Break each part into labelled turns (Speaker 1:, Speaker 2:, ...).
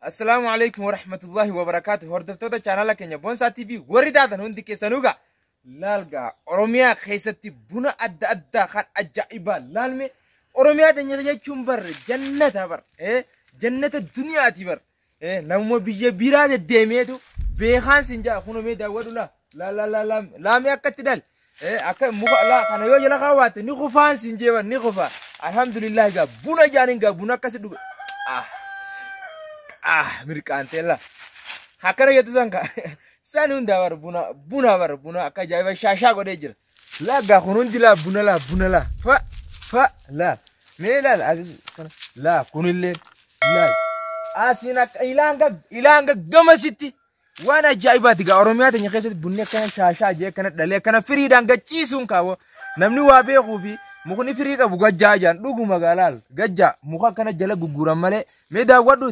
Speaker 1: السلام عليكم ورحمة الله وبركاته. هردفتوتا channel كينيا بونسا تي في وردادا هندي كيسانوغا لالغا أوروميا خيستي بنا أدى خان أجائبا لالمي أوروميا تنيا چومبر جنة بر جنة الدنيا تبر نمو بيجي بيراد الدميتو بيخان سنجا خونو مي داودو لا مي أكتدال أكا مخا لا خانا يوجي لغاوات نخفان سنجيبا نخفا الحمد لله غا بنا جانين غا بنا كسدو mirkaan tella hakana yetu zanka sanun dawar buna aka jaiba shasha gode jira la ga kunun dila buna la fa la me la kunille la asina ilanga gama siti wana jaiba diga oromiya tanya khesat bunne kan shasha je kana dale kana firida ga cisun kawo namni wa be khufi mukuni firika buga jajan dugu magalal gajja muka kana jala guguram male me da wadu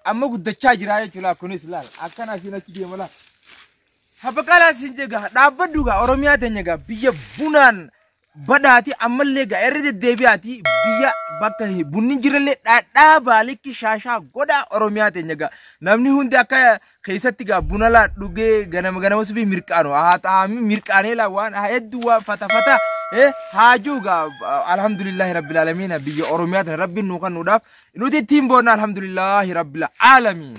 Speaker 1: amma guddacha jira ya kula kunis lal akana sina kidi mala habakala sinje ga dabadu ga oromiya tanya ga biya bunan badati amalle ga erde debiati biya bakka bunni jirale da baliki shasha goda oromiya tanya ga namni hundi aka khaisati ga bunala duge ganam subi mirkano ha mirkane la wan haydu wa fata hajuga alhamdulillah rabbil alamin biya oromiya rabbi nukan nudaf inuti timbona alhamdulillah rabbil alamin.